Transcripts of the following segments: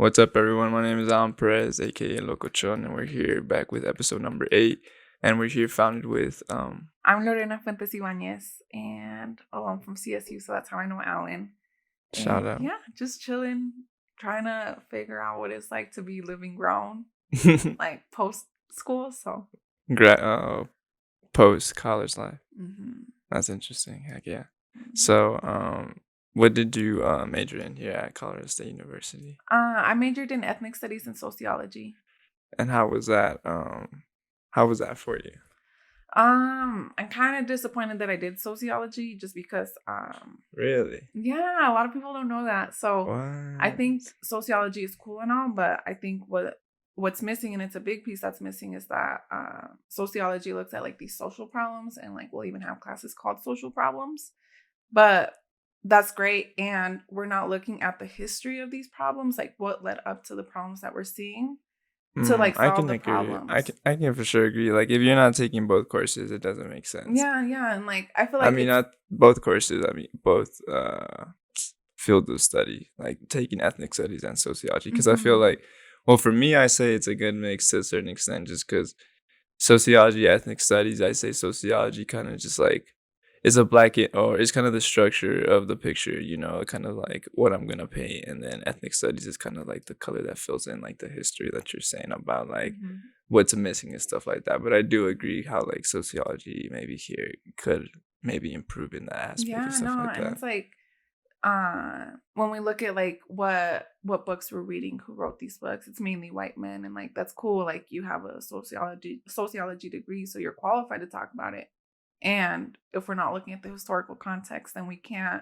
What's up, everyone? My name is Alan Perez, aka Lokochon, and we're here back with episode number 8. And we're here founded with I'm Lorena Fuentes-Ibañez, and I'm from CSU, so that's how I know Alan. Shout out. Yeah, just chilling, trying to figure out what it's like to be living grown, like post school. So post college life. Mm-hmm. That's interesting. Heck yeah. Mm-hmm. So, what did you major in here at Colorado State University? I majored in ethnic studies and sociology. And how was that? How was that for you? I'm kind of disappointed that I did sociology just because Really? Yeah, a lot of people don't know that. So what? I think sociology is cool and all, but I think what's missing, and it's a big piece that's missing, is that sociology looks at like these social problems, and like we'll even have classes called social problems, but that's great, and we're not looking at the history of these problems, like what led up to the problems that we're seeing to like solve the problems. I can for sure agree. Like if you're not taking both courses, it doesn't make sense. Yeah, and like I feel like not both courses. I mean both field of study, like taking ethnic studies and sociology, because I feel like, well, for me, I say it's a good mix to a certain extent, just because sociology, ethnic studies, I say sociology kind of just like is a blanket, or it's kind of the structure of the picture, you know, kind of like what I'm gonna paint, and then ethnic studies is kind of like the color that fills in like the history that you're saying about like what's missing and stuff like that. But I do agree how like sociology maybe here could maybe improve in that aspect and stuff like that. And it's like when we look at like what books we're reading, who wrote these books, it's mainly white men, and like that's cool. Like you have a sociology degree, so you're qualified to talk about it. And if we're not looking at the historical context, then we can't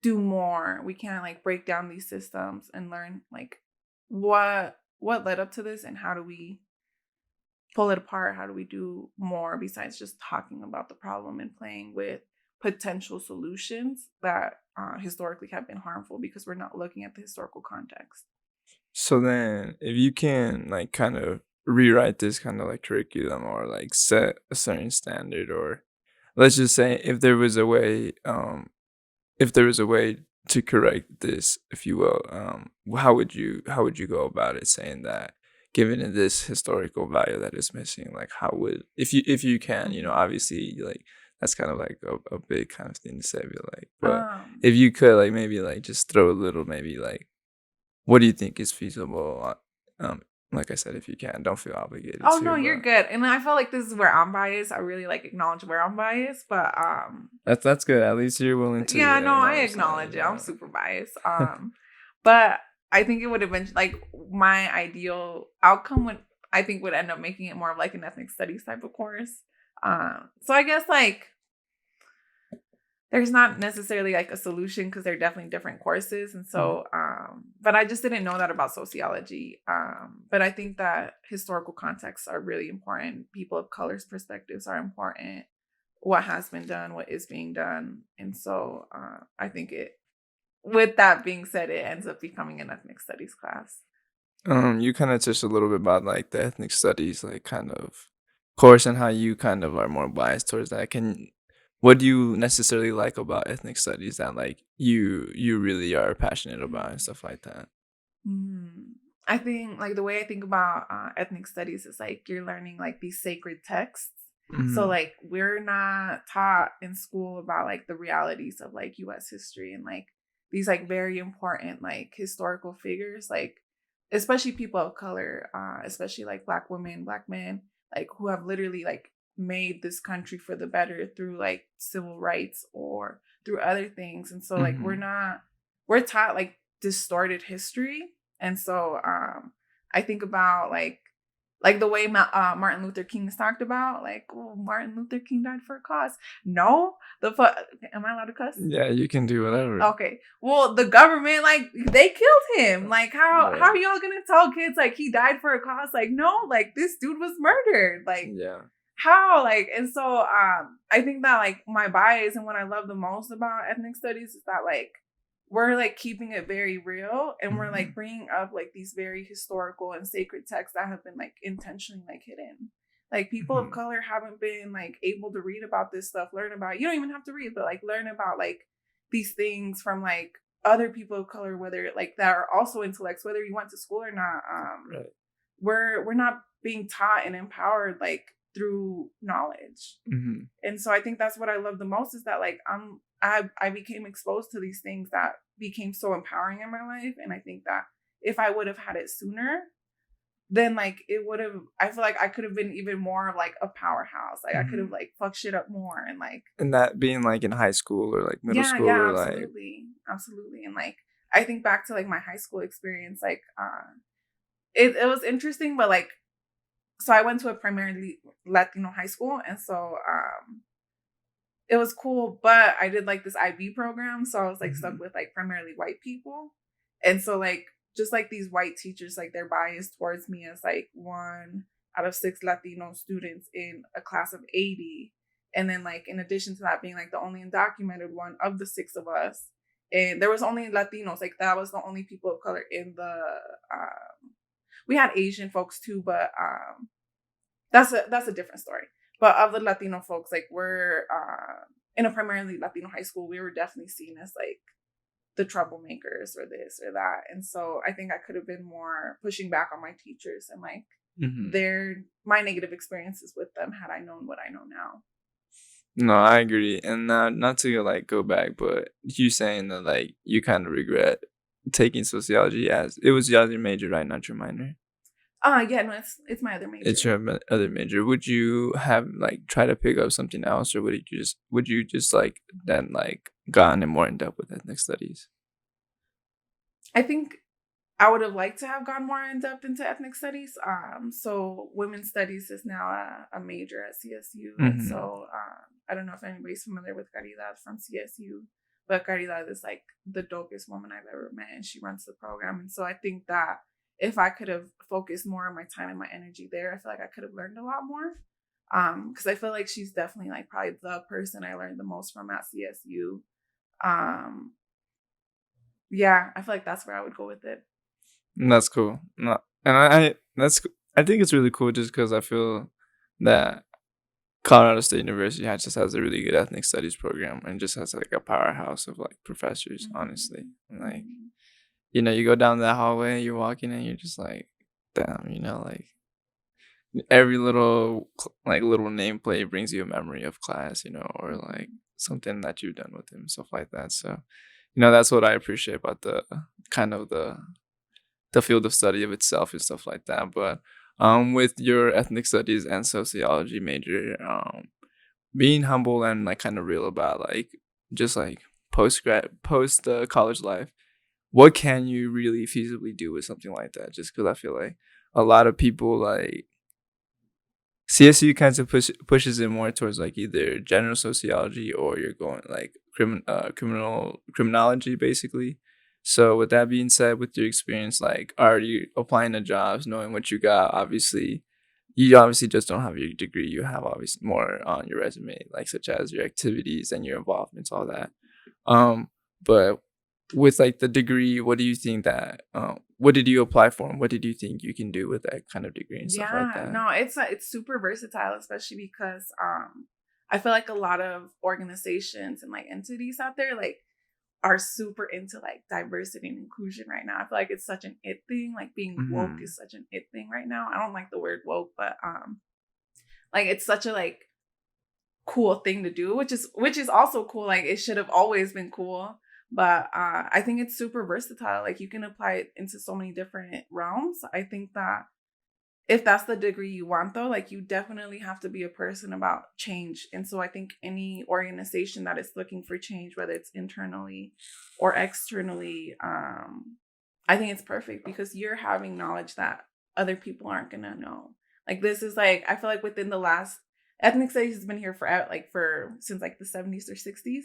do more. We can't like break down these systems and learn like what led up to this, and how do we pull it apart? How do we do more besides just talking about the problem and playing with potential solutions that historically have been harmful, because we're not looking at the historical context. So then if you can like kind of rewrite this kind of like curriculum, or like set a certain standard, or let's just say if there was a way to correct this, if you will, how would you go about it, saying that given it this historical value that is missing, like how would, if you can, you know, obviously like that's kind of like a big kind of thing to say, like, but if you could like maybe like just throw a little, maybe like, what do you think is feasible? Like I said, if you can, don't feel obligated. Oh no, you're good. And I feel like this is where I'm biased. I really like acknowledge where I'm biased, but that's good. At least you're willing to. Yeah, no, I acknowledge it. I'm super biased. But I think it would eventually, like, my ideal outcome would end up making it more of like an ethnic studies type of course. So I guess like there's not necessarily like a solution, because they're definitely different courses. And so, but I just didn't know that about sociology. But I think that historical contexts are really important. People of color's perspectives are important. What has been done, what is being done. And so I think with that being said, it ends up becoming an ethnic studies class. You kind of touched a little bit about like the ethnic studies, like kind of course, and how you kind of are more biased towards that. What do you necessarily like about ethnic studies that like you really are passionate about and stuff like that? I think like the way I think about ethnic studies is like you're learning like these sacred texts. So like we're not taught in school about like the realities of like U.S. history, and like these like very important like historical figures, like especially people of color, especially like Black women, Black men, like who have literally like made this country for the better through like civil rights or through other things. And so like we're taught like distorted history. And so I think about like the way Martin Luther King is talked about, like, oh, Martin Luther King died for a cause. No, am I allowed to cuss? Yeah, you can do whatever. Okay. Well, the government, like, they killed him. Like, how are y'all gonna tell kids like he died for a cause? Like, no, like this dude was murdered. Like, yeah. How? Like, and so I think that like my bias and what I love the most about ethnic studies is that like we're like keeping it very real, and we're like bringing up like these very historical and sacred texts that have been like intentionally like hidden. Like people of color haven't been like able to read about this stuff, learn about it. You don't even have to read, but like learn about like these things from like other people of color, whether like that are also intellects, whether you went to school or not, Right. we're not being taught and empowered like through knowledge. Mm-hmm. And so I think that's what I love the most, is that like I became exposed to these things that became so empowering in my life. And I think that if I would have had it sooner, then like it would have, I feel like I could have been even more of like a powerhouse. Like I could have like fucked shit up more, and like, And that being like in high school or like middle school yeah, or like absolutely. And like I think back to like my high school experience, like it was interesting, but like, so I went to a primarily Latino high school, and so it was cool, but I did like this IB program, so I was like stuck with like primarily white people. And so like just like these white teachers, like they're biased towards me as like one out of 6 Latino students in a class of 80. And then like in addition to that, being like the only undocumented one of the 6 of us. And there was only Latinos, like that was the only people of color in the we had Asian folks too, but that's a different story. But of the Latino folks, like we're in a primarily Latino high school, we were definitely seen as like the troublemakers or this or that. And so I think I could have been more pushing back on my teachers and like my negative experiences with them had I known what I know now. No, I agree. And not to like go back, but you saying that like you kind of regret taking sociology, as it was your other major, right? Not your minor. Yeah, no, it's my other major. It's your other major. Would you have like try to pick up something else, or would you just like then like gotten more in depth with ethnic studies? I think I would have liked to have gone more in depth into ethnic studies. So women's studies is now a major at CSU. And so I don't know if anybody's familiar with Caridad from CSU, but Caridad is like the dopest woman I've ever met, and she runs the program. And so I think that if I could have focused more of my time and my energy there, I feel like I could have learned a lot more. Because I feel like she's definitely like probably the person I learned the most from at CSU. Yeah, I feel like that's where I would go with it. That's cool. No, and I think it's really cool just because I feel that Colorado State University just has a really good ethnic studies program and just has like a powerhouse of like professors. Honestly, like you know, you go down that hallway, you're walking, and you're just like, damn, you know, like every little nameplate brings you a memory of class, you know, or like something that you've done with him, stuff like that. So, you know, that's what I appreciate about the kind of the field of study of itself and stuff like that. But with your ethnic studies and sociology major, being humble and like kind of real about like just like post college life, what can you really feasibly do with something like that? Just because I feel like a lot of people like CSU kind of pushes it more towards like either general sociology or you're going like criminology basically. So with that being said, with your experience, like are you applying to jobs, knowing what you got? Obviously, you obviously just don't have your degree. You have obviously more on your resume, like such as your activities and your involvements, all that. But with like the degree, what do you think that what did you apply for and what did you think you can do with that kind of degree and stuff like that? No, it's super versatile, especially because I feel like a lot of organizations and like entities out there like are super into like diversity and inclusion right now. I feel like it's such an it thing. Like being woke is such an it thing right now. I don't like the word woke, but like it's such a like cool thing to do, which is also cool. Like it should have always been cool. But I think it's super versatile. Like you can apply it into so many different realms. I think that if that's the degree you want, though, like you definitely have to be a person about change. And so I think any organization that is looking for change, whether it's internally or externally, I think it's perfect because you're having knowledge that other people aren't going to know. Like this is like, I feel like within the last, ethnic studies has been here since like the 70s or 60s.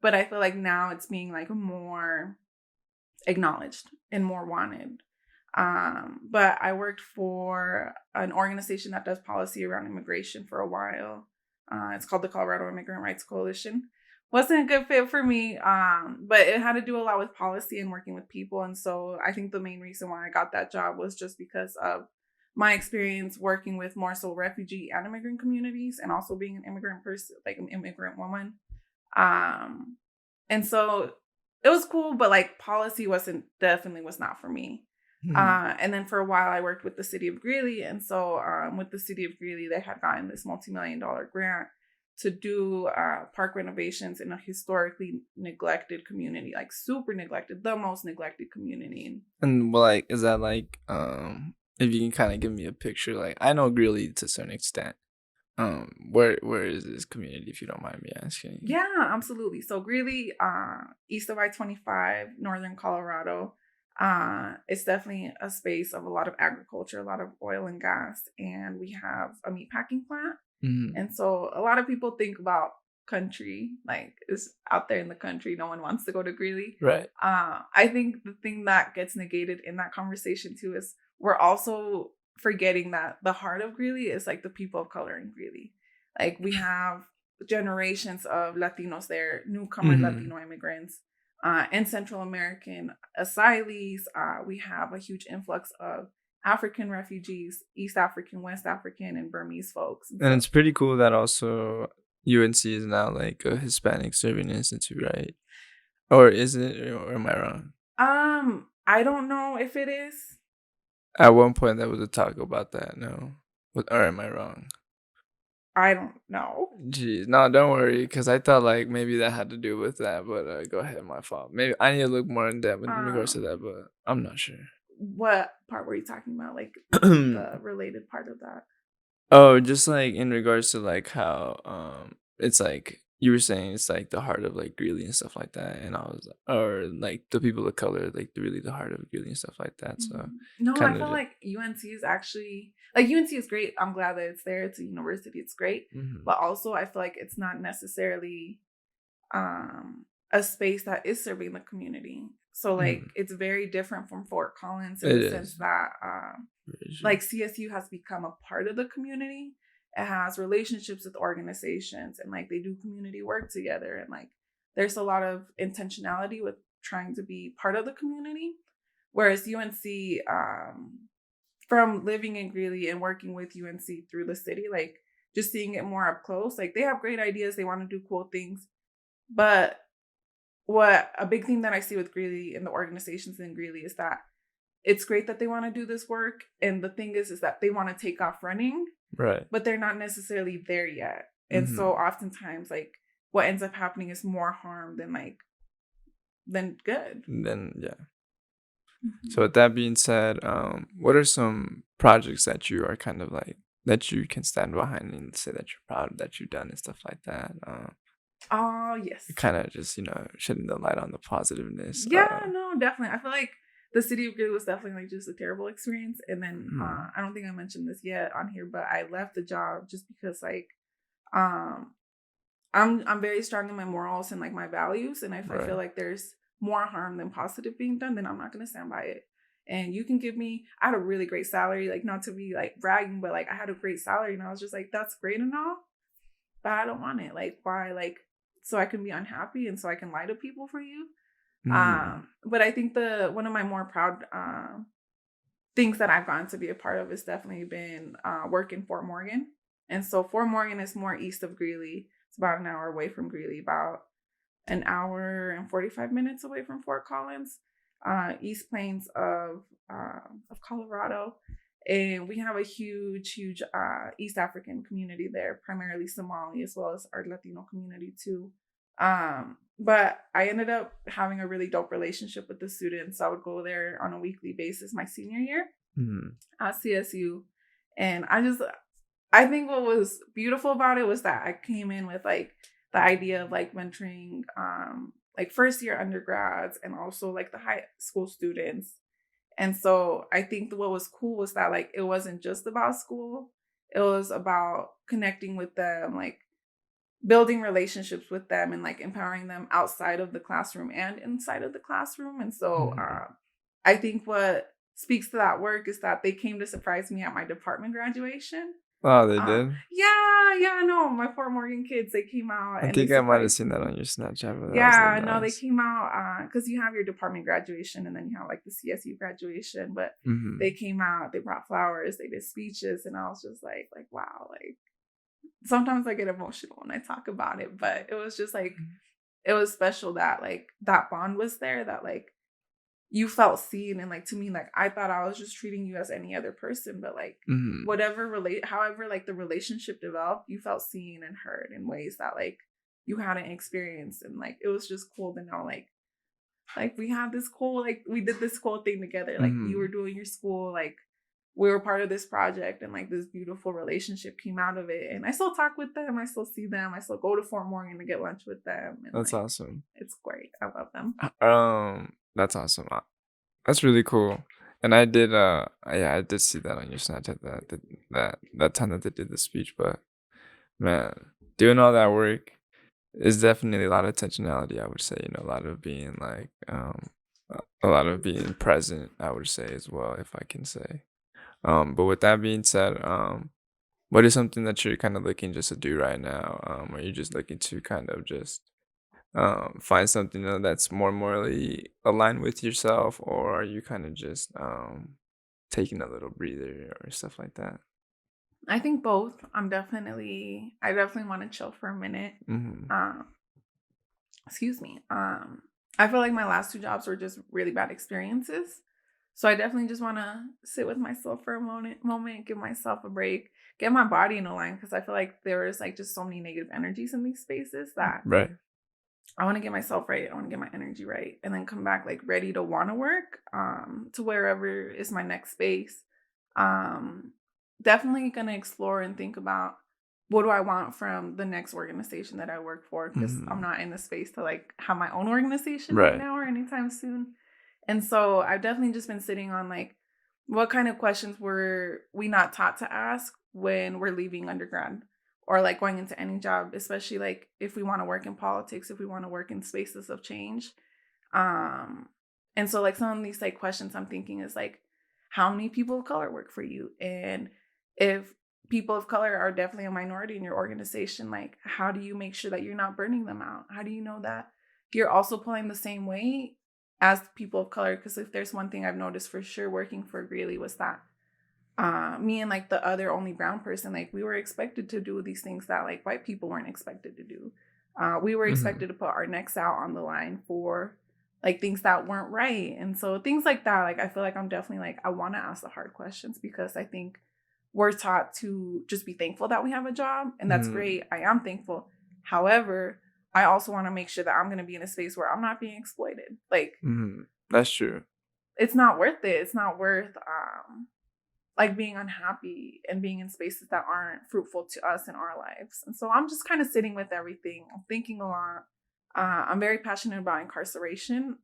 But I feel like now it's being like more acknowledged and more wanted. But I worked for an organization that does policy around immigration for a while. It's called the Colorado Immigrant Rights Coalition. Wasn't a good fit for me, but it had to do a lot with policy and working with people. And so I think the main reason why I got that job was just because of my experience working with more so refugee and immigrant communities and also being an immigrant person, like an immigrant woman. And so it was cool, but like policy definitely was not for me. And then for a while I worked with the city of Greeley. And so with the city of Greeley, they had gotten this multi-million-dollar grant to do park renovations in a historically neglected community, like super neglected, the most neglected community. And like, is that like, if you can kind of give me a picture, like I know Greeley to a certain extent. Where is this community, if you don't mind me asking? Yeah, absolutely. So Greeley, east of I-25, northern Colorado, it's definitely a space of a lot of agriculture, a lot of oil and gas, and we have a meatpacking plant. And so a lot of people think about country, like it's out there in the country. No one wants to go to Greeley. Right. I think the thing that gets negated in that conversation too is we're also forgetting that the heart of Greeley is like the people of color in Greeley. Like we have generations of Latinos there, newcomer Latino immigrants, and Central American asylees. We have a huge influx of African refugees, East African, West African, and Burmese folks. And it's pretty cool that also UNC is now like a Hispanic serving institute, right? Or is it? Or am I wrong? I don't know if it is. At one point, there was a talk about that. No, or am I wrong? I don't know. Jeez, no, don't worry, because I thought like maybe that had to do with that. But go ahead, my fault. Maybe I need to look more in depth in regards to that, but I'm not sure. What part were you talking about? Like the related part of that? Oh, just like in regards to like how it's like you were saying it's like the heart of like Greeley and stuff like that, and I was or like the people of color like really the heart of Greeley and stuff like that. So no, I feel like UNC is actually like UNC is great. I'm glad that it's there. It's a university. It's great, but also I feel like it's not necessarily a space that is serving the community. So like it's very different from Fort Collins in the sense that like CSU has become a part of the community. It has relationships with organizations and like they do community work together. And like there's a lot of intentionality with trying to be part of the community. Whereas UNC, from living in Greeley and working with UNC through the city, like just seeing it more up close, like they have great ideas. They want to do cool things. But what a big thing that I see with Greeley and the organizations in Greeley is that it's great that they want to do this work. And the thing is that they want to take off running. Right. But they're not necessarily there yet. And so oftentimes like what ends up happening is more harm than good. Then yeah. So with that being said, what are some projects that you are kind of like that you can stand behind and say that you're proud of that you've done and stuff like that? Oh yes. Kind of just, shedding the light on the positiveness. Yeah, no, definitely. I feel like the city of Greeley was definitely like just a terrible experience. And then I don't think I mentioned this yet on here, but I left the job just because like I'm very strong in my morals and like my values. And if I feel like there's more harm than positive being done, then I'm not gonna stand by it. And you can give me, I had a really great salary, like not to be like bragging, but like I had a great salary and I was just like, that's great and all, but I don't want it. Like why? Like so I can be unhappy and so I can lie to people for you. But I think one of my more proud things that I've gotten to be a part of has definitely been work in Fort Morgan. And so Fort Morgan is more east of Greeley. It's about an hour away from Greeley, about an hour and 45 minutes away from Fort Collins, East Plains of Colorado. And we have a huge East African community there, primarily Somali, as well as our Latino community too. But I ended up having a really dope relationship with the students. I would go there on a weekly basis my senior year at CSU. And I think what was beautiful about it was that I came in with like the idea of like mentoring like first year undergrads and also like the high school students. And so I think what was cool was that like it wasn't just about school. It was about connecting with them, like building relationships with them and like empowering them outside of the classroom and inside of the classroom. And so I think what speaks to that work is that they came to surprise me at my department graduation. Oh, they did? Yeah, no, my Fort Morgan kids, they came out. I think I might have seen that on your Snapchat. Yeah, no, they came out because you have your department graduation and then you have like the CSU graduation. But they came out, they brought flowers, they did speeches, and I was just like, wow, like sometimes I get emotional when I talk about it, but it was just like it was special that like that bond was there, that like you felt seen. And like to me, like I thought I was just treating you as any other person, but like however like the relationship developed, you felt seen and heard in ways that like you hadn't experienced. And like it was just cool to know like we have this cool, like we did this cool thing together. Like you were doing your school, like we were part of this project, and like this beautiful relationship came out of it. And I still talk with them. I still see them. I still go to Fort Morgan to get lunch with them. And That's like, awesome. it's great. I love them. That's awesome. That's really cool. And I did, yeah, I did see that on your Snapchat that time that they did the speech. But man, doing all that work is definitely a lot of intentionality. I would say, a lot of being like, a lot of being present. I would say as well, if I can say. But with that being said, what is something that you're kind of looking just to do right now? Are you just looking to kind of just find something that's more morally aligned with yourself, or are you kind of just taking a little breather or stuff like that? I think both. I definitely want to chill for a minute. Excuse me. I feel like my last 2 jobs were just really bad experiences. So I definitely just want to sit with myself for a moment, give myself a break, get my body in a line, because I feel like there is like just so many negative energies in these spaces that Right. I want to get myself right. I want to get my energy right, and then come back like ready to want to work to wherever is my next space. Definitely gonna explore and think about what do I want from the next organization that I work for, because I'm not in the space to like have my own organization right now or anytime soon. And so I've definitely just been sitting on like, what kind of questions were we not taught to ask when we're leaving undergrad or like going into any job, especially like if we want to work in politics, if we want to work in spaces of change. And so like some of these like questions I'm thinking is like, how many people of color work for you? And if people of color are definitely a minority in your organization, like how do you make sure that you're not burning them out? How do you know that you're also pulling the same weight as people of color? Because if there's one thing I've noticed for sure working for Greeley was that me and like the other only brown person, like we were expected to do these things that like white people weren't expected to do. We were expected to put our necks out on the line for like things that weren't right. And so things like that, like I feel like I'm definitely like, I want to ask the hard questions, because I think we're taught to just be thankful that we have a job, and that's great. I am thankful. However, I also want to make sure that I'm going to be in a space where I'm not being exploited. Like, that's true. It's not worth it. It's not worth like being unhappy and being in spaces that aren't fruitful to us in our lives. And so I'm just kind of sitting with everything. I'm thinking a lot. I'm very passionate about incarceration.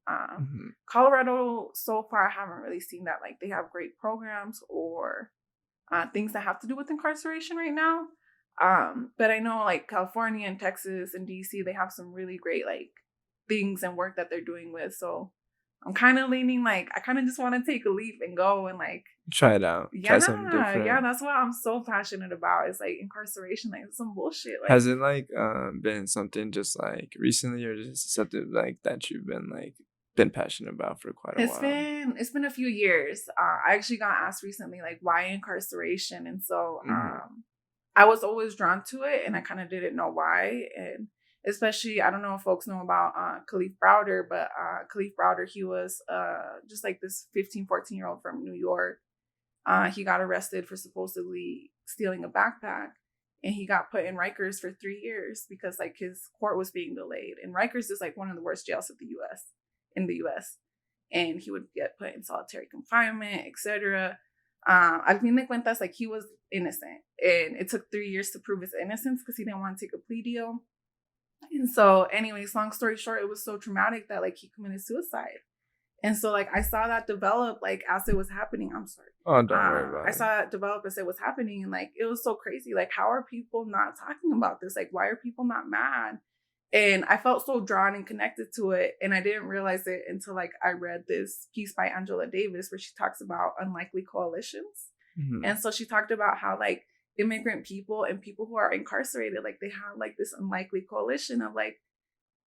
Colorado, so far, I haven't really seen that like they have great programs or things that have to do with incarceration right now. But I know like California and Texas and DC, they have some really great like things and work that they're doing with. So I'm kind of leaning like, I kind of just want to take a leap and go and like try it out. Try something different. Yeah, that's what I'm so passionate about. It's like incarceration, like some bullshit. Like, has it like been something just like recently, or just something like that you've been passionate about for quite a while? It's been a few years. I actually got asked recently like, why incarceration? And so I was always drawn to it, and I kind of didn't know why. And especially, I don't know if folks know about Khalif Browder, but Khalif Browder, he was just like this 15, 14-year-old from New York. He got arrested for supposedly stealing a backpack, and he got put in Rikers for 3 years because like his court was being delayed. And Rikers is like one of the worst jails in the US. And he would get put in solitary confinement, etc. Al fin de cuentas, like he was innocent, and it took 3 years to prove his innocence because he didn't want to take a plea deal. And so, anyways, long story short, it was so traumatic that like he committed suicide. And so, like, I saw that develop like as it was happening. I'm sorry. Oh, don't worry about it. I saw that develop as it was happening, and like it was so crazy. Like, how are people not talking about this? Like, why are people not mad? And I felt so drawn and connected to it. And I didn't realize it until like I read this piece by Angela Davis where she talks about unlikely coalitions. And so she talked about how like immigrant people and people who are incarcerated, like they have like this unlikely coalition of like,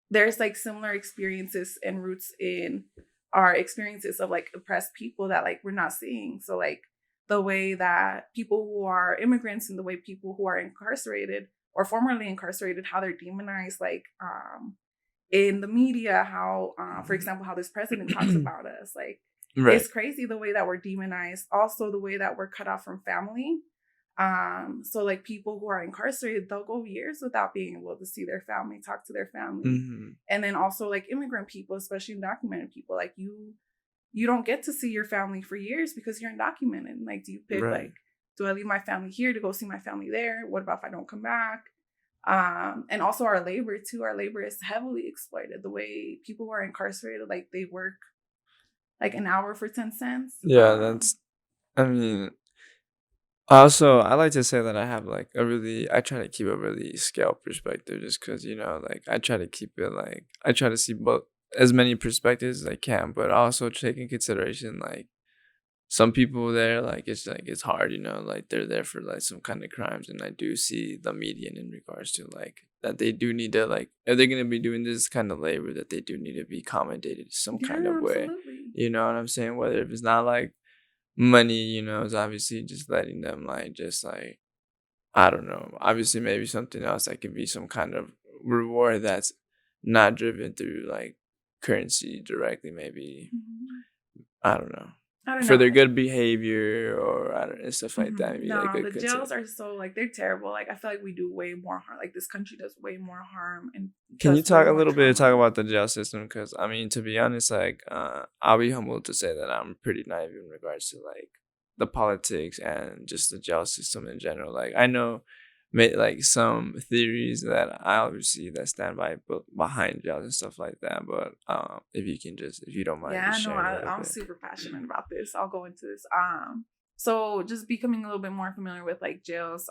there's like similar experiences and roots in our experiences of like oppressed people that like we're not seeing. So like the way that people who are immigrants and the way people who are incarcerated or formerly incarcerated, how they're demonized, like in the media, how, for example, how this president talks about us. Like, Right. it's crazy the way that we're demonized. Also, the way that we're cut off from family. So like people who are incarcerated, they'll go years without being able to see their family, talk to their family. Mm-hmm. And then also like immigrant people, especially undocumented people, like you don't get to see your family for years because you're undocumented. Like, do you pick like, do I leave my family here to go see my family there? What about if I don't come back? And also our labor too. Our labor is heavily exploited. The way people who are incarcerated, like they work like an hour for 10 cents. Yeah, that's, I mean, also, I like to say that I try to keep a really scale perspective just because, like, I try to keep it, like, I try to see both as many perspectives as I can, but also take in consideration, like, some people there, like, it's hard, like, they're there for, like, some kind of crimes, and I do see the median in regards to, like, that they do need to, like, if they're going to be doing this kind of labor, that they do need to be accommodated some kind of way. Absolutely. You know what I'm saying? Whether if it's not, like, money, is obviously just letting them, like, just, like, I don't know, obviously maybe something else that could be some kind of reward that's not driven through, like, currency directly, maybe. I don't know. For their good behavior or I don't know, stuff like that. Maybe, no, like, the jails are so, like, they're terrible. Like, I feel like we do way more harm. Like, this country does way more harm. And can you talk a little bit about the jail system? Because, I mean, to be honest, like, I'll be humbled to say that I'm pretty naive in regards to, like, the politics and just the jail system in general. Like, I know, like, some theories that I obviously that stand behind jails and stuff like that. But if you don't mind, yeah, no, I'm super passionate about this. I'll go into this. So just becoming a little bit more familiar with like jails.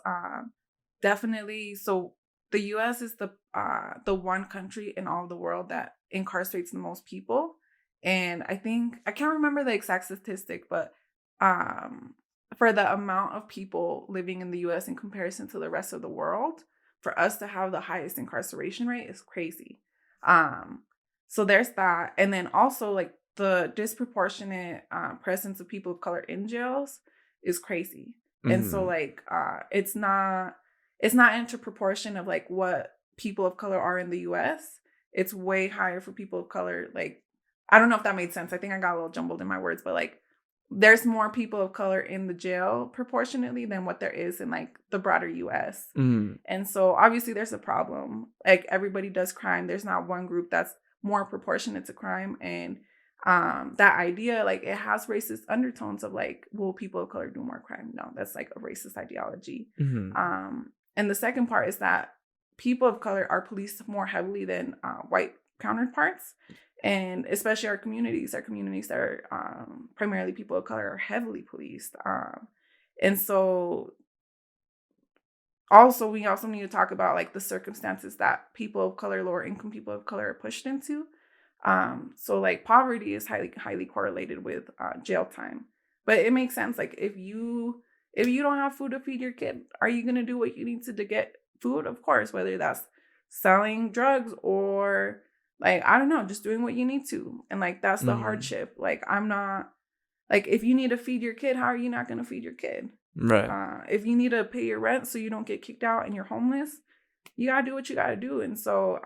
Definitely. So the U.S. is the one country in all the world that incarcerates the most people, and I think I can't remember the exact statistic, but for the amount of people living in the U.S. in comparison to the rest of the world, for us to have the highest incarceration rate is crazy. So there's that. And then also like the disproportionate presence of people of color in jails is crazy. And so like it's not into proportion of like what people of color are in the US. It's way higher for people of color. Like, I don't know if that made sense. I think I got a little jumbled in my words, but like there's more people of color in the jail proportionately than what there is in like the broader US. And so obviously there's a problem. Like, everybody does crime. There's not one group that's more proportionate to crime. And that idea, like, it has racist undertones of like, will people of color do more crime? No, that's like a racist ideology. And the second part is that people of color are policed more heavily than white counterparts. And especially our communities that are primarily people of color are heavily policed. And so we also need to talk about like the circumstances that people of color, lower income people of color are pushed into. So like poverty is highly correlated with jail time. But it makes sense. Like, if you don't have food to feed your kid, are you gonna do what you need to get food? Of course, whether that's selling drugs or like, I don't know, just doing what you need to. And like, that's the hardship. Like, I'm not like, if you need to feed your kid, how are you not gonna feed your kid? Right. If you need to pay your rent so you don't get kicked out and you're homeless, you gotta do what you gotta do. And so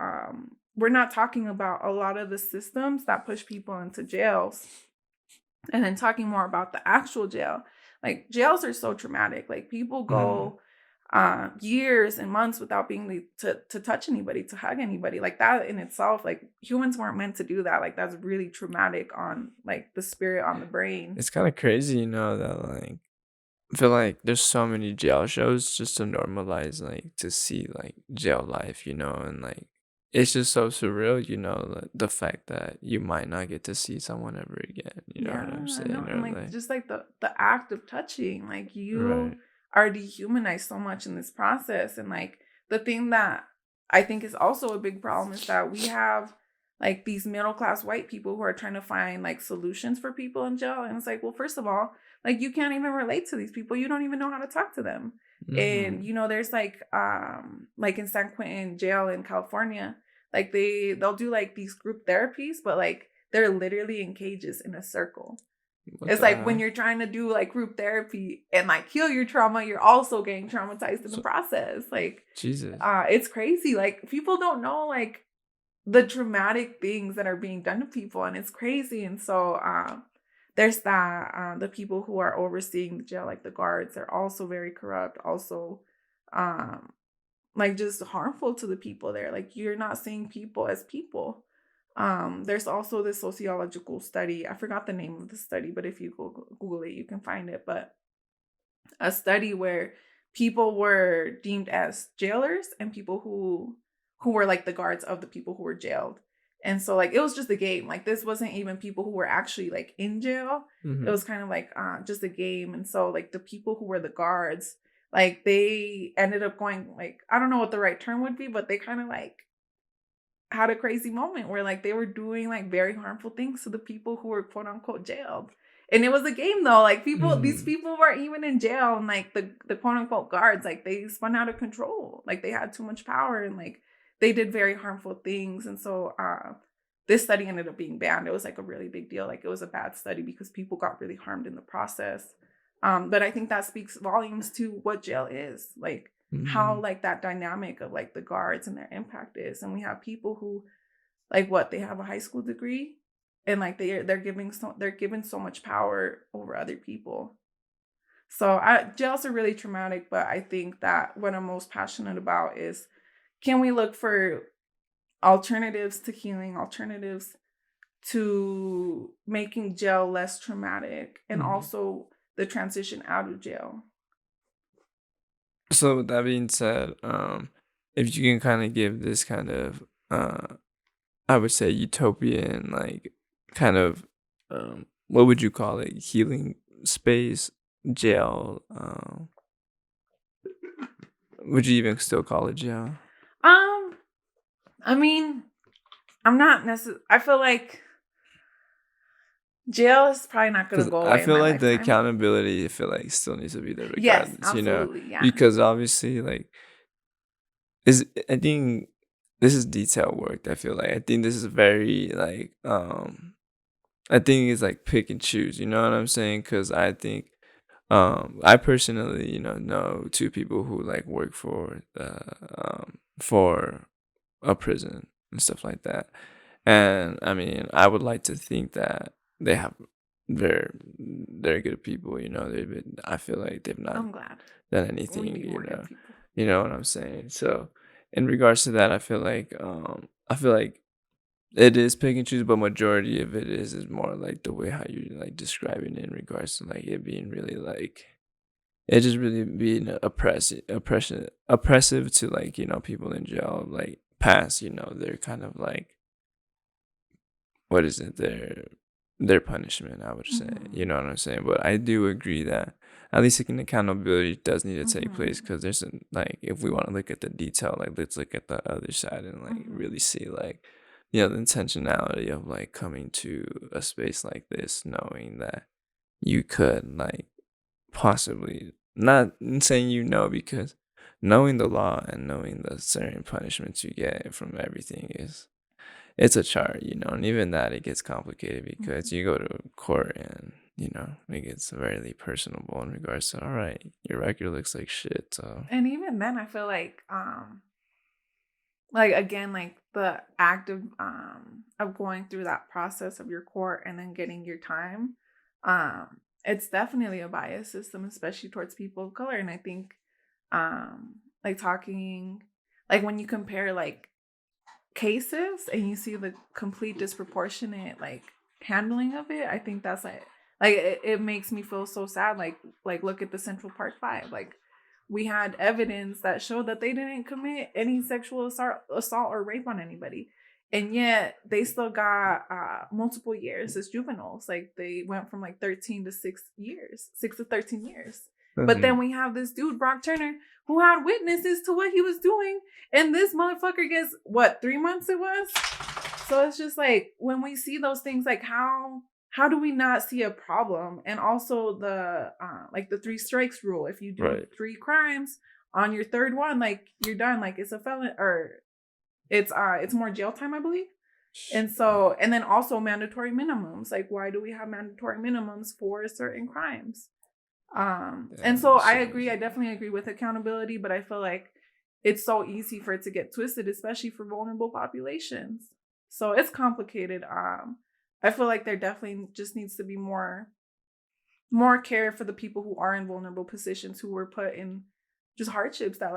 we're not talking about a lot of the systems that push people into jails, and then talking more about the actual jail. Like, jails are so traumatic. Like, people go years and months without being to touch anybody, to hug anybody. Like, that in itself, like, humans weren't meant to do that. Like, that's really traumatic on like the spirit, on the brain. It's kind of crazy, that like I feel like there's so many jail shows just to normalize, like, to see like jail life, and like it's just so surreal, like, the fact that you might not get to see someone ever again. You know what I'm saying? No, and like just like the act of touching, like, you Right. are dehumanized so much in this process. And like, the thing that I think is also a big problem is that we have like these middle class white people who are trying to find like solutions for people in jail. And it's like, well, first of all, like, you can't even relate to these people. You don't even know how to talk to them. And there's like in San Quentin jail in California, like they'll do like these group therapies, but like they're literally in cages in a circle. It's like, when you're trying to do like group therapy and like heal your trauma, you're also getting traumatized in the process. Like, Jesus. It's crazy. Like, people don't know like the traumatic things that are being done to people, and it's crazy. And so there's that the people who are overseeing the jail, like the guards, are also very corrupt, also like just harmful to the people there. Like you're not seeing people as people. There's also this sociological study. I forgot the name of the study, but if you Google it, you can find it. But a study where people were deemed as jailers and people who were like the guards of the people who were jailed. And so like it was just a game. Like this wasn't even people who were actually like in jail. Mm-hmm. It was kind of like just a game. And so like the people who were the guards, like they ended up going like, I don't know what the right term would be, but they kind of like had a crazy moment where like they were doing like very harmful things to the people who were quote unquote jailed. And it was a game though. Like these people weren't even in jail, and like the quote unquote guards, like they spun out of control. Like they had too much power, and like they did very harmful things. And so this study ended up being banned. It was like a really big deal. Like it was a bad study because people got really harmed in the process. But I think that speaks volumes to what jail is. Like how like that dynamic of like the guards and their impact is. And we have people who like they have a high school degree, and like they're given so much power over other people. So jails are really traumatic, but I think that what I'm most passionate about is, can we look for alternatives to healing, alternatives to making jail less traumatic, and also the transition out of jail. So with that being said, if you can kind of give this kind of, I would say utopian, like kind of, what would you call it? Healing space, jail. Would you even still call it jail? I mean, I'm not necessarily. I feel like jail is probably not going to go away. I feel in my like the lifetime. accountability, I feel like still needs to be there regardless. Yes, absolutely, you know, yeah. because obviously, like, I think this is detail work. I feel like I think this is very like I think it's like pick and choose. You know what I'm saying? Because I think I personally, you know two people who like work for a prison and stuff like that. And I mean, I would like to think that they have they're good people. You know, I feel like they've not I'm glad done anything. we need more good people. You know what I'm saying. So, in regards to that, I feel like it is pick and choose, but majority of it is more like the way how you like describing it in regards to like it being really like it just really being oppressive to like, you know, people in jail, like past, you know, they're kind of like, what is it, their punishment, I would say. You know what I'm saying? But I do agree that at least an accountability does need to take place, because there's like, if we want to look at the detail, like let's look at the other side and like really see like, you know, the intentionality of like coming to a space like this, knowing that you could like possibly, not saying, you know, because knowing the law and knowing the certain punishments you get from everything it's a chart, you know, and even that it gets complicated because you go to court and, you know, it gets very personable in regards to, all right, your record looks like shit. So, and even then I feel like again, like the act of going through that process of your court and then getting your time, it's definitely a bias system, especially towards people of color. And I think like talking, like when you compare like cases and you see the complete disproportionate like handling of it, I think that's like it makes me feel so sad. Like look at the Central Park 5. Like we had evidence that showed that they didn't commit any sexual assault or rape on anybody, and yet they still got multiple years as juveniles. Like they went from like 13 to 6 to 13 years. But then we have this dude, Brock Turner, who had witnesses to what he was doing. And this motherfucker gets, 3 months it was? So it's just like, when we see those things, like how do we not see a problem? And also the like the 3 strikes rule. If you do 3 crimes on your third one, like you're done. Like it's a felon, or it's more jail time, I believe. And so, and then also mandatory minimums. Like why do we have mandatory minimums for certain crimes? And so I agree. I definitely agree with accountability, but I feel like it's so easy for it to get twisted, especially for vulnerable populations. So it's complicated. I feel like there definitely just needs to be more care for the people who are in vulnerable positions, who were put in just hardships that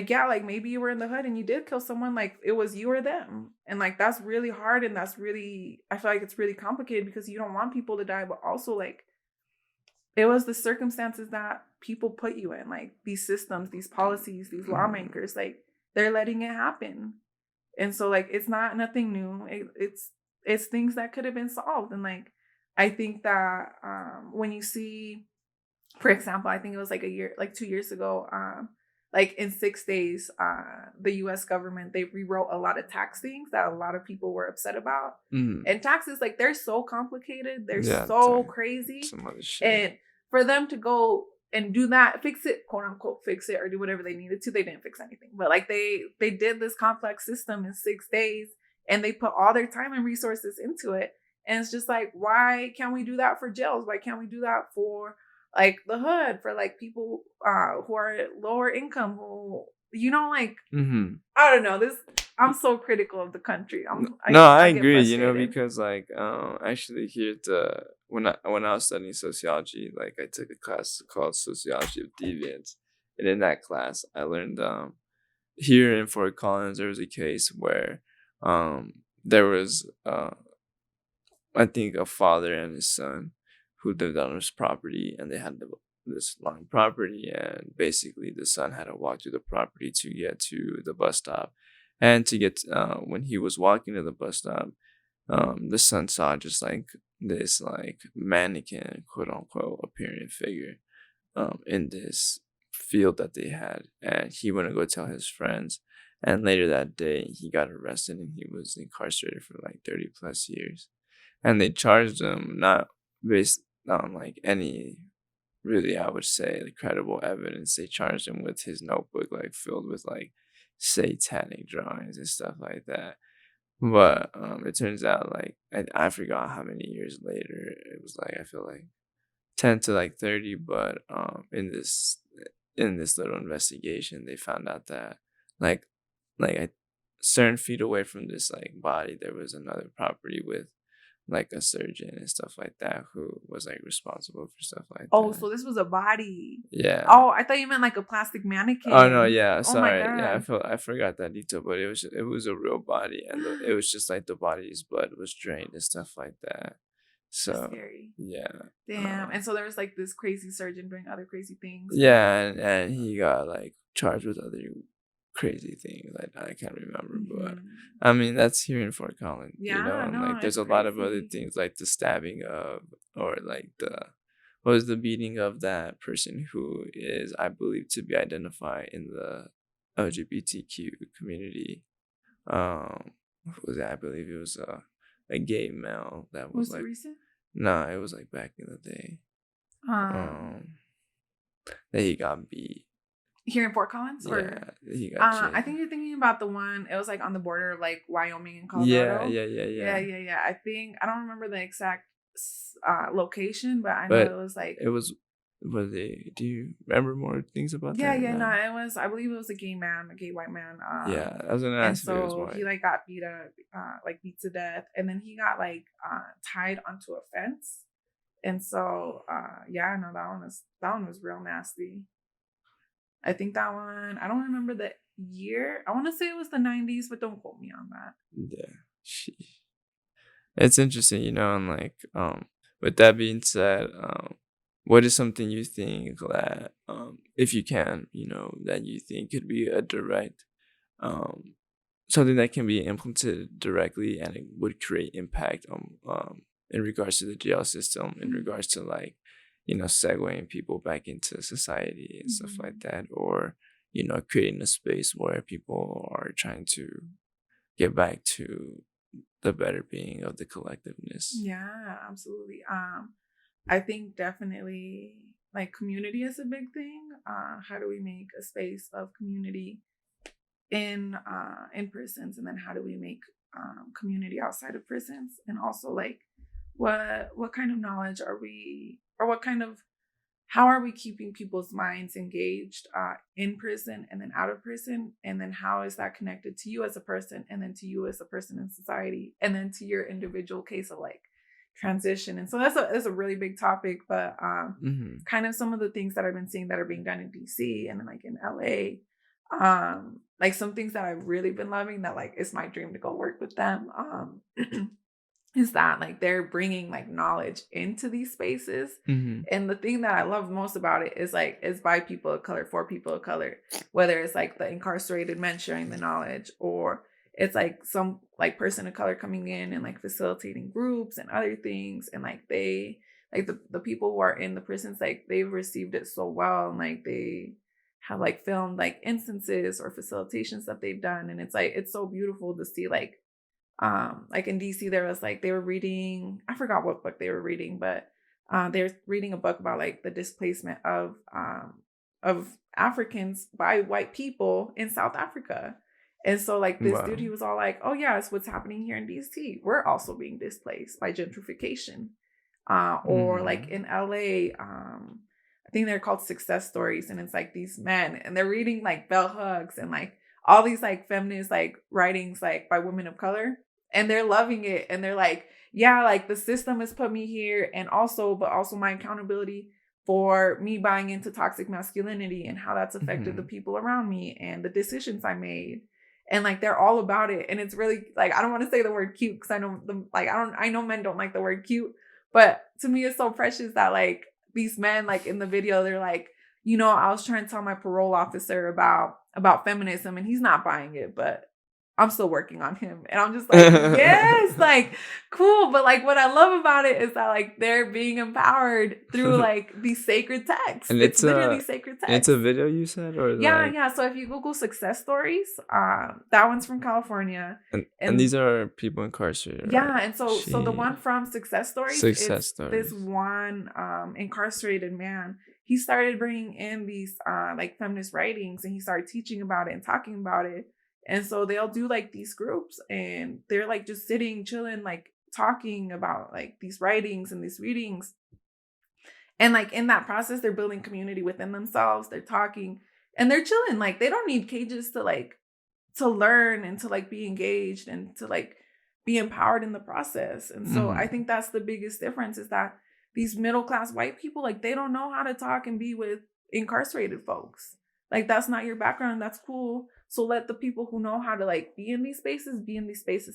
yeah, like maybe you were in the hood and you did kill someone, like it was you or them. And like that's really hard, and that's really, I feel like it's really complicated because you don't want people to die, but also like it was the circumstances that people put you in, like these systems, these policies, these lawmakers, like they're letting it happen. And so like it's not nothing new. It's things that could have been solved. And like I think that when you see, for example, I think it was like 2 years ago, like in 6 days, the US government, they rewrote a lot of tax things that a lot of people were upset about. And taxes, like they're so complicated, they're so crazy. Some other shit. And for them to go and do that, fix it, quote unquote, fix it, or do whatever they needed to, they didn't fix anything. But like they did this complex system in 6 days, and they put all their time and resources into it. And it's just like, why can't we do that for jails? Why can't we do that for like the hood, for like people who are lower income, who, you know, like, I don't know, I'm so critical of the country. I agree, you know, because like actually here when I was studying sociology, like I took a class called Sociology of Deviance, and in that class I learned here in Fort Collins there was a case where there was I think a father and his son who lived on his property, and they had this long property, and basically the son had to walk through the property to get to the bus stop. And to get when he was walking to the bus stop, the son saw just like this like mannequin, quote unquote, appearing figure in this field that they had, and he went to go tell his friends. And later that day, he got arrested and he was incarcerated for like 30 plus years. And they charged him not based on like any really, I would say, like, credible evidence. They charged him with his notebook like filled with like satanic drawings and stuff like that. But it turns out like I forgot how many years later. It was like, I feel like 10 to like 30, but in this little investigation they found out that like a certain feet away from this like body there was another property with like a surgeon and stuff like that who was like responsible for stuff like that. Oh, so this was a body. Yeah. Oh, I thought you meant like a plastic mannequin. Oh no, yeah, sorry. Oh my God. Yeah, I forgot that detail, but it was a real body, and it was just like the body's blood was drained and stuff like that. So that's scary. Yeah. Damn. And so there was like this crazy surgeon doing other crazy things. Yeah, and he got like charged with other crazy things like I can't remember, but I mean that's here in Fort Collins, yeah, you know, and like there's a lot of other things like the stabbing of, or like the beating of that person who is, I believe, to be identified in the LGBTQ community. Who was that? I believe it was a gay male that was like recent? No, it was like back in the day. That he got beat. Here in Fort Collins? Or? Yeah, he got I think you're thinking about the one, it was like on the border of like Wyoming and Colorado. Yeah. I think, I don't remember the exact location, but I know it was like... do you remember more things about that? No, it was, I believe it was a gay white man. Yeah, I was gonna ask if it was white. He like got beat to death, and then he got like tied onto a fence. And so, yeah, no, that one was real nasty. I think that one, I don't remember the year. I want to say it was the 90s, but don't quote me on that. Yeah. It's interesting, you know, and like, with that being said, what is something you think that, if you can, you know, that you think could be a direct, something that can be implemented directly and it would create impact in regards to the jail system, in regards to like, you know, segueing people back into society and stuff like that, or, you know, creating a space where people are trying to get back to the better being of the collectiveness? Yeah, absolutely. I think definitely like community is a big thing. How do we make a space of community in prisons, and then how do we make community outside of prisons? And also like what kind of knowledge are we, or what kind of how are we keeping people's minds engaged in prison and then out of prison? And then how is that connected to you as a person, and then to you as a person in society, and then to your individual case of like transition? And so that's a really big topic, but kind of some of the things that I've been seeing that are being done in DC and then like in LA, like some things that I've really been loving that like it's my dream to go work with them. Is that like they're bringing like knowledge into these spaces. And the thing that I love most about it is like it's by people of color, for people of color, whether it's like the incarcerated men sharing the knowledge, or it's like some like person of color coming in and like facilitating groups and other things. And like they like the people who are in the prisons, like they've received it so well, and like they have like filmed like instances or facilitations that they've done. And it's like it's so beautiful to see like in DC there was like they were reading, I forgot what book they were reading, but they're reading a book about like the displacement of Africans by white people in South Africa. And so like this dude, he was all like, oh yeah, it's what's happening here in DC. We're also being displaced by gentrification. Or like in LA, I think they're called success stories, and it's like these men and they're reading like bell hooks and like all these like feminist like writings like by women of color, and they're loving it. And they're like, yeah, like the system has put me here, and also my accountability for me buying into toxic masculinity and how that's affected the people around me and the decisions I made. And like they're all about it. And it's really like, I don't want to say the word cute because I know I know men don't like the word cute, but to me it's so precious that like these men like in the video, they're like, you know, I was trying to tell my parole officer about feminism and he's not buying it, but I'm still working on him. And I'm just like, yes, like cool. But like what I love about it is that like they're being empowered through like these sacred texts. And it's literally sacred text. It's a video you said, or yeah. So if you Google success stories, that one's from California. And these are people incarcerated. Yeah, right? and so the one from Success Stories, this one incarcerated man. He started bringing in these like feminist writings, and he started teaching about it and talking about it. And so they'll do like these groups, and they're like just sitting, chilling, like talking about like these writings and these readings. And like in that process, they're building community within themselves. They're talking and they're chilling. Like they don't need cages to learn and to like be engaged and to like be empowered in the process. And so I think that's the biggest difference, is that these middle-class white people, like they don't know how to talk and be with incarcerated folks. Like that's not your background. That's cool. So let the people who know how to like be in these spaces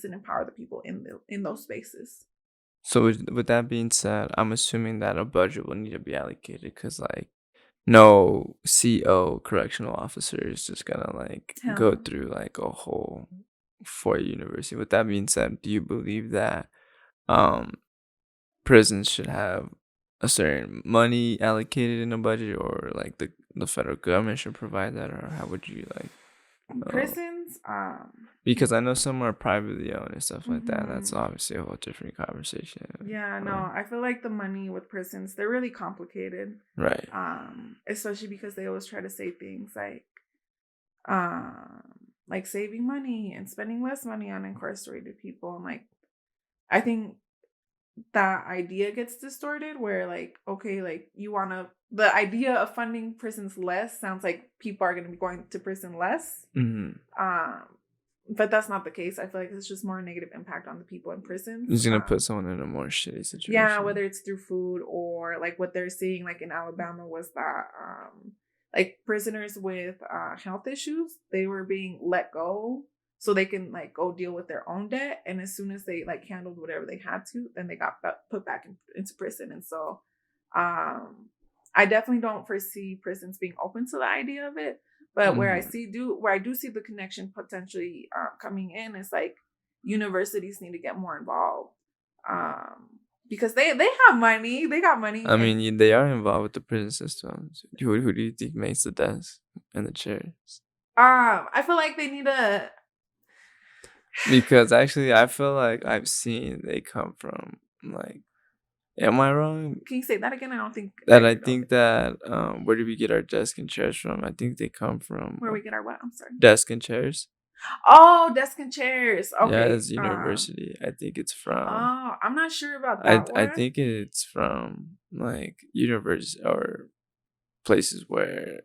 and empower the people in those spaces. So with that being said, I'm assuming that a budget will need to be allocated, because like no CO correctional officer is just gonna like go through like a whole 4-year university. With that being said, do you believe that prisons should have a certain money allocated in a budget, or like the federal government should provide that, or how would you like prisons? Because I know some are privately owned and stuff like that. That's obviously a whole different conversation. Yeah, no, I feel like the money with prisons, they're really complicated. Right. Especially because they always try to say things like saving money and spending less money on incarcerated people. And like, I think that idea gets distorted where like, okay, like the idea of funding prisons less sounds like people are going to be going to prison less. But that's not the case. I feel like it's just more negative impact on the people in prisons. It's going to put someone in a more shitty situation. Yeah, whether it's through food or like what they're seeing like in Alabama was that like prisoners with health issues, they were being let go so they can like go deal with their own debt. And as soon as they like handled whatever they had to, then they got put back into prison. And so I definitely don't foresee prisons being open to the idea of it. But where I do see the connection potentially coming in is like universities need to get more involved because they have money. They got money. I mean, they are involved with the prison systems. Who do you think makes the desk and the chairs? I feel like they need to. Because actually, I feel like I've seen they come from like. Am I wrong? Can you say that again? I think that where do we get our desk and chairs from? I think they come from where we get our what? I'm sorry. Desk and chairs. Oh, desk and chairs. Okay. Yeah, it's university. I think it's from. Oh, I'm not sure about that. I think it's from like university or places where,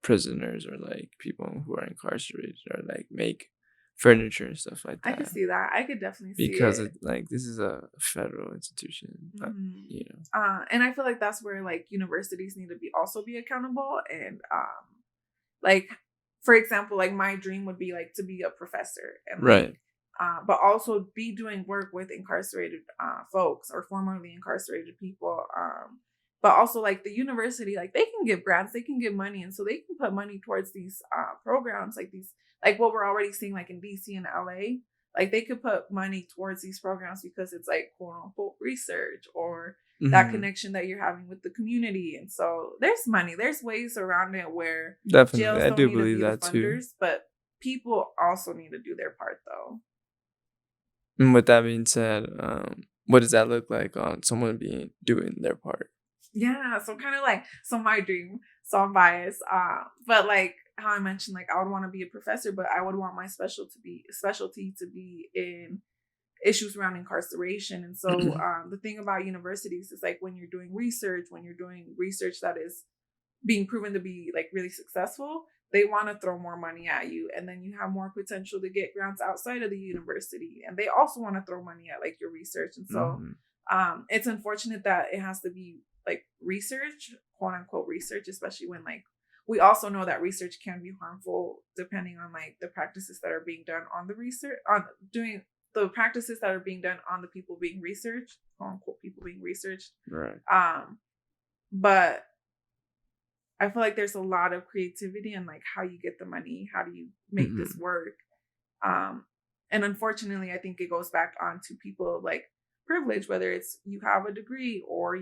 prisoners or like people who are incarcerated or like make furniture and stuff like I that. could see that. I could definitely see Because it. like this is a federal institution, And I feel like that's where like universities need to also be accountable. And like, for example, like my dream would be like to be a professor and right. but also be doing work with incarcerated folks or formerly incarcerated people. But also like the university, like they can give grants, they can give money, and so they can put money towards these programs, like these, like what we're already seeing, like in DC and LA. Like they could put money towards these programs because it's like quote unquote research or that connection that you're having with the community. And so there's money, there's ways around it where Definitely, jails I don't do need to believe be the that too. funders, but people also need to do their part though. And with that being said, what does that look like on someone doing their part? Yeah, so kind of like, so my dream, so I'm biased, but like how I mentioned, like I would want to be a professor, but I would want my specialty to be in issues around incarceration. And so the thing about universities is like when you're doing research that is being proven to be like really successful, they want to throw more money at you, and then you have more potential to get grants outside of the university, and they also want to throw money at like your research. And so it's unfortunate that it has to be like research, quote unquote research, especially when like we also know that research can be harmful depending on like the practices that are being done on the research, on doing the practices that are being done on the people being researched, quote unquote people being researched. Right. But I feel like there's a lot of creativity in like how you get the money, how do you make this work? And unfortunately, I think it goes back on to people of like privilege, whether it's you have a degree or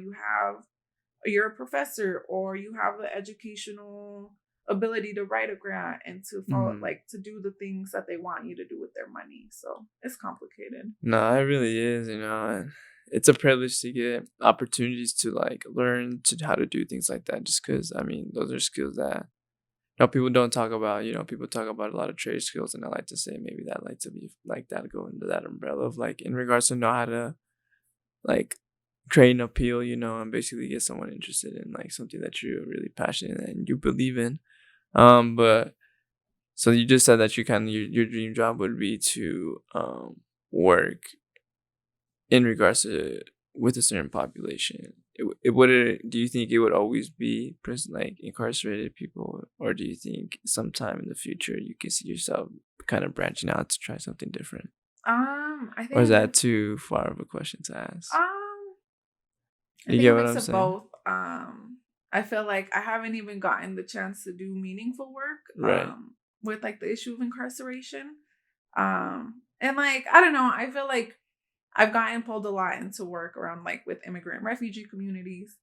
you're a professor or you have the educational ability to write a grant and to follow, like to do the things that they want you to do with their money. So it's complicated. No, it really is, and it's a privilege to get opportunities to like learn how to do things like that, just because I mean those are skills that people don't talk about. People talk about a lot of trade skills, and I like to say maybe that like to be like that, go into that umbrella of like in regards to know how to like create an appeal, and basically get someone interested in like something that you're really passionate and you believe in. But so you just said that you kind of your dream job would be to work in regards to with a certain population. It would. Do you think it would always be like incarcerated people, or do you think sometime in the future you can see yourself kind of branching out to try something different? I think, or is that too far of a question to ask? I think a mix of both. I feel like I haven't even gotten the chance to do meaningful work, right, with like the issue of incarceration. And like I don't know, I feel like I've gotten pulled a lot into work around like with immigrant refugee communities.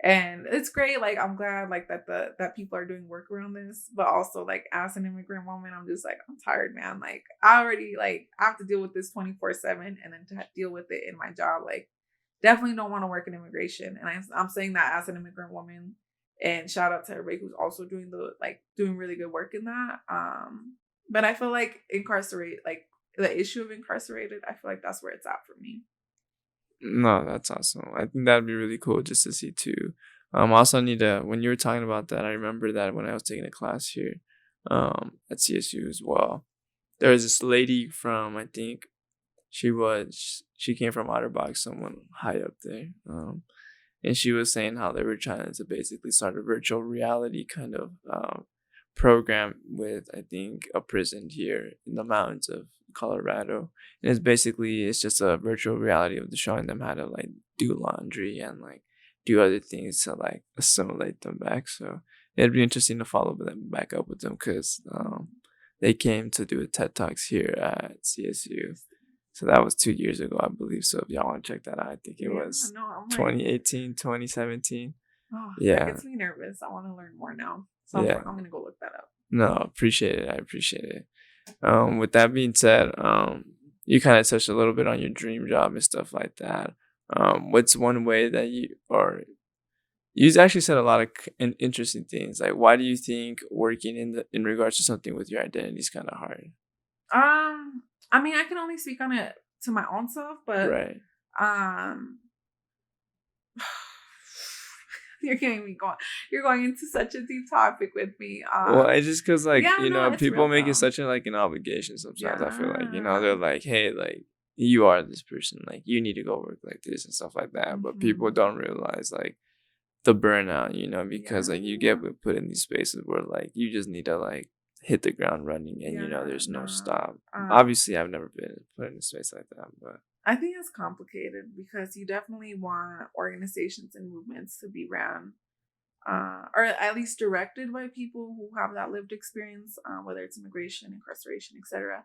And it's great. Like I'm glad like that people are doing work around this. But also like as an immigrant woman, I'm just like, I'm tired, man. Like I already like I have to deal with this 24/7, and then to deal with it in my job. Like definitely don't want to work in immigration. And I'm saying that as an immigrant woman. And shout out to everybody who's also doing really good work in that. But I feel like the issue of incarcerated, I feel like that's where it's at for me. No, that's awesome. I think that'd be really cool just to see too. Also need to, when you were talking about that, I remember that when I was taking a class here, at CSU as well, there was this lady from, I think she came from Otterbox, someone high up there. And she was saying how they were trying to basically start a virtual reality kind of program with, I think, a prison here in the mountains of Colorado. And it's just a virtual reality of showing them how to like do laundry and like do other things to like assimilate them back. So it'd be interesting to follow them back up with them, because they came to do a TED Talks here at CSU. So that was 2 years ago, I believe. So if y'all want to check that out, I think it was 2018, 2017. Oh, yeah. That gets me nervous. I want to learn more now. So I'm going to go look that up. No, appreciate it. I appreciate it. With that being said, you kind of touched a little bit on your dream job and stuff like that. What's one way that you actually said a lot of interesting things. Like, why do you think working in regards to something with your identity is kind of hard? I mean, I can only speak on it to my own self, but right. You're going into such a deep topic with me. Well, it's just because, like, yeah, you no, know, it's people real make it though. such an obligation sometimes. I feel like, you know, Yeah. they're like, hey, like, you are this person, like, you need to go work like this and stuff like that. But people don't realize, like, the burnout, you know, because like you get put in these spaces where like you just need to like hit the ground running, and you know there's no stop. Obviously, I've never been put in a space like that, but I think it's complicated because you definitely want organizations and movements to be ran, or at least directed by people who have that lived experience, whether it's immigration, incarceration, etc.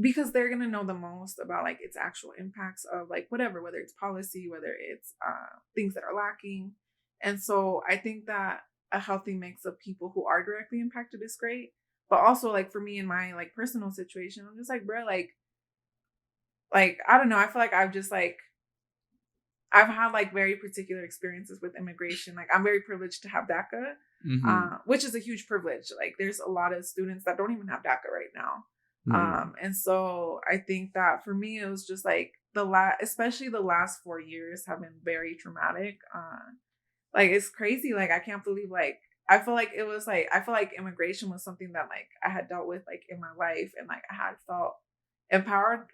Because they're gonna know the most about like its actual impacts of like whatever, whether it's policy, whether it's things that are lacking. And so I think that a healthy mix of people who are directly impacted is great. But also like for me in my like personal situation, I'm just like, bro, like I don't know, I feel like I've had like very particular experiences with immigration. Like I'm very privileged to have DACA, which is a huge privilege. Like there's a lot of students that don't even have DACA right now. And so I think that for me, it was just like especially the last 4 years have been very traumatic. Like it's crazy. Like I can't believe like, I feel like immigration was something that like I had dealt with like in my life, and like I had felt empowered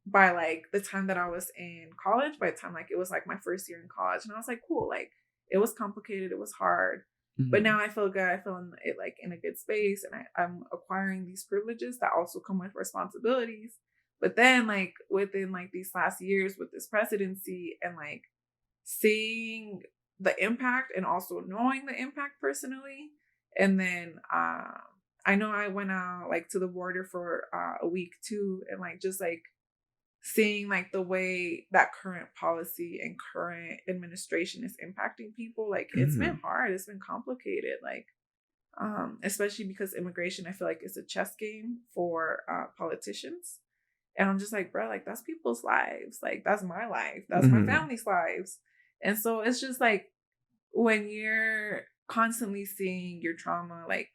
by like the time that I was in college, by the time like it was like my first year in college, and I was like, cool, like it was complicated, it was hard, but now I feel good. I feel in it like in a good space, and I'm acquiring these privileges that also come with responsibilities. But then like within like these last years with this presidency and like seeing the impact and also knowing the impact personally, and then I know I went out like to the border for a week too, and like just like seeing like the way that current policy and current administration is impacting people, like it's been hard, it's been complicated, like especially because immigration I feel like is a chess game for politicians. And I'm just like, bro, like that's people's lives, like that's my life, that's my family's lives. And so it's just like when you're constantly seeing your trauma like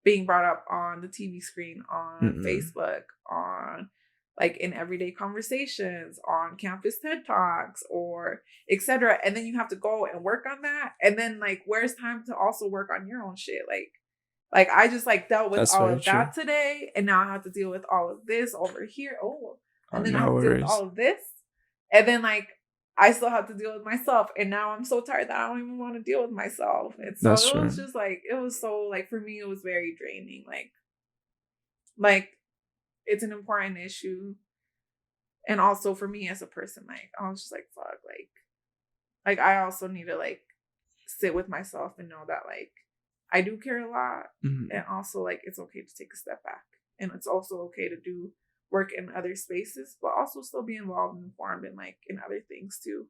being brought up on the TV screen, on Facebook, on like in everyday conversations, on campus TED Talks, or etc. And then you have to go and work on that. And then like, where's time to also work on your own shit? Like I just like dealt with all of that today, and now I have to deal with all of this over here. And then I have to deal with all of this. And then like I still have to deal with myself. And now I'm so tired that I don't even want to deal with myself. And so it was just like, it was so like, for me, it was very draining. Like it's an important issue. And also for me as a person, like I was just like, fuck, like I also need to like sit with myself and know that like I do care a lot. And also like it's okay to take a step back, and it's also okay to do work in other spaces, but also still be involved and informed in like in other things too.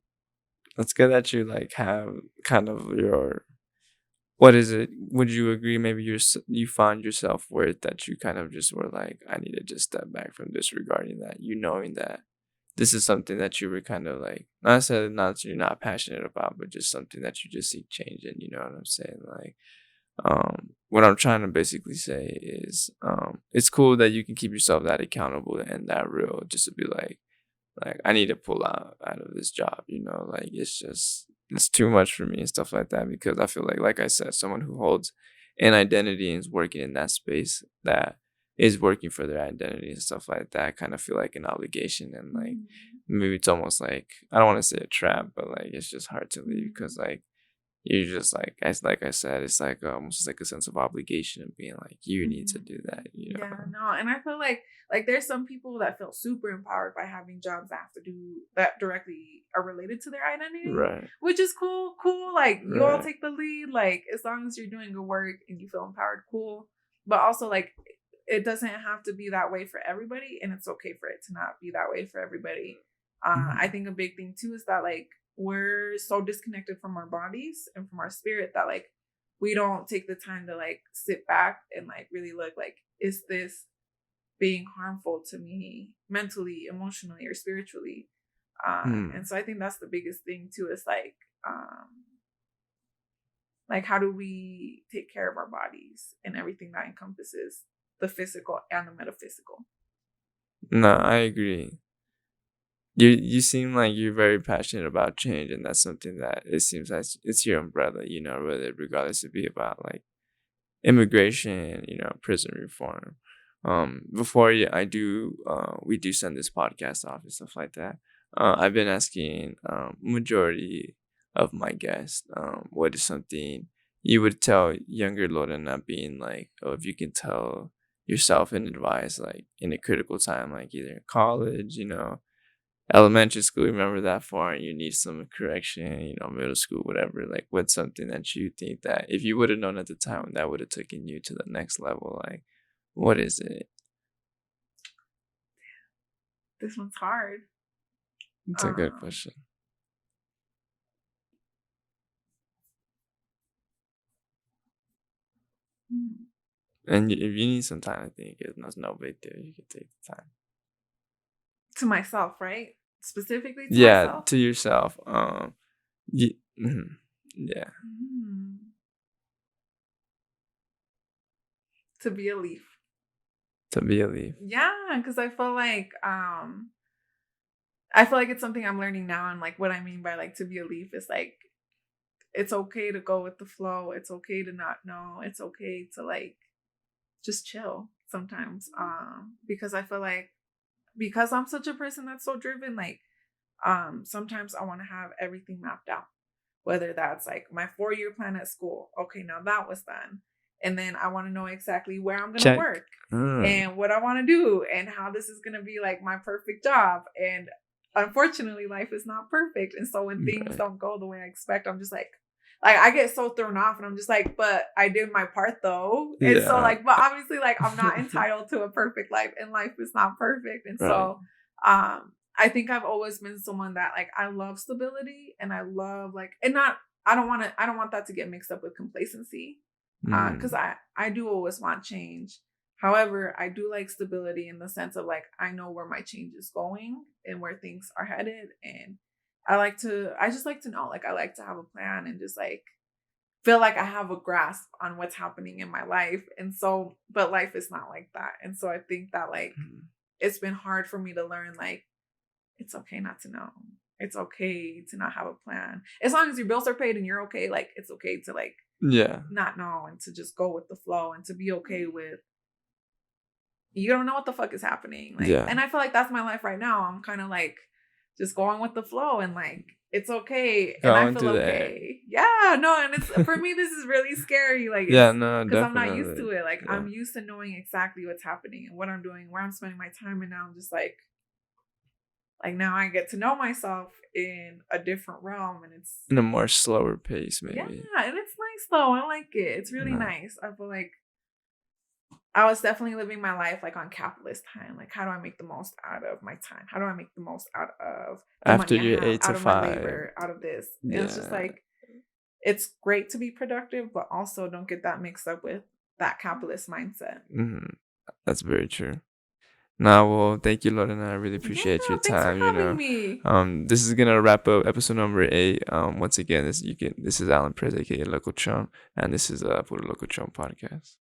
That's good that you like have kind of your, what is it? Would you agree? Maybe you found your self-worth, that you kind of just were like, I need to just step back from disregarding that, you knowing that this is something that you were kind of like, not saying not that you're not passionate about, but just something that you just seek change in. You know what I'm saying? Like, what I'm trying to basically say is, it's cool that you can keep yourself that accountable and that real, just to be like I need to pull out of this job, you know, like it's too much for me and stuff like that, because I feel like I said, someone who holds an identity and is working in that space, that is working for their identity and stuff like that, I kind of feel like an obligation, and like maybe it's almost like, I don't want to say a trap, but like it's just hard to leave, because like you're just like I said, it's like almost like a sense of obligation of being like, you need to do that, you know. Yeah, no, and I feel like there's some people that feel super empowered by having jobs that have to do that directly are related to their identity, Right? Which is cool. Like you all take the lead, like as long as you're doing good work and you feel empowered, cool. But also like it doesn't have to be that way for everybody, and it's okay for it to not be that way for everybody. I think a big thing too is that like we're so disconnected from our bodies and from our spirit that like we don't take the time to like sit back and like really look like, is this being harmful to me mentally, emotionally, or spiritually? And so I think that's the biggest thing too, is like how do we take care of our bodies and everything that encompasses the physical and the metaphysical? No, I agree. you seem like you're very passionate about change, and that's something that it seems like it's your umbrella, whether regardless it be about like immigration, prison reform. Before I do, we do send this podcast off and stuff like that. I've been asking majority of my guests, what is something you would tell younger Lorena, being like, oh, if you can tell yourself and advise like in a critical time, like either in college, elementary school, remember that far, and you need some correction, middle school, whatever. Like, what's something that you think that if you would have known at the time, that would have taken you to the next level? Like, what is it? This one's hard. It's a good question. And if you need some time, I think it's no big deal. You can take the time. To myself, right? Specifically to myself? To yourself. Yeah. To be a leaf. To be a leaf. Yeah, because I feel like it's something I'm learning now, and like what I mean by like to be a leaf is like it's okay to go with the flow. It's okay to not know. It's okay to like just chill sometimes. Because I feel like because I'm such a person that's so driven, like sometimes I want to have everything mapped out. Whether that's like my 4-year plan at school. Okay, now that was done. And then I want to know exactly where I'm going to work and what I want to do and how this is going to be like my perfect job. And unfortunately, life is not perfect. And so when things don't go the way I expect, I'm just like I get so thrown off, and I'm just like, but I did my part though. And so like, but obviously like I'm not entitled to a perfect life, and life is not perfect. And so, I think I've always been someone that like I love stability, and I love like, and not, I don't want that to get mixed up with complacency. Because I do always want change. However, I do like stability in the sense of like I know where my change is going and where things are headed, and I just like to know, like I like to have a plan and just like feel like I have a grasp on what's happening in my life. And so, but life is not like that. And so I think that like it's been hard for me to learn like it's okay not to know. It's okay to not have a plan. As long as your bills are paid and you're okay, like it's okay to like not know and to just go with the flow and to be okay with you don't know what the fuck is happening. Like, and I feel like that's my life right now. I'm kind of like just going with the flow and like it's okay and I feel okay. Yeah, no, and it's for me this is really scary. Like because I'm not used to it. Like I'm used to knowing exactly what's happening and what I'm doing, where I'm spending my time, and now I'm just like now I get to know myself in a different realm, and it's in a more slower pace, maybe. Yeah, and it's nice though. I like it. It's really nice. I feel like I was definitely living my life like on capitalist time. Like, how do I make the most out of my time? How do I make the most out of the after money your 8 to 5, out of my labor, out of this? And it's just like it's great to be productive, but also don't get that mixed up with that capitalist mindset. That's very true. Now, well, thank you, Lorena. I really appreciate your time. Thanks for having me. This is gonna wrap up episode number 8. Once again, this is Alan Perez, aka Lokochon, and this is Puro Lokochon podcast.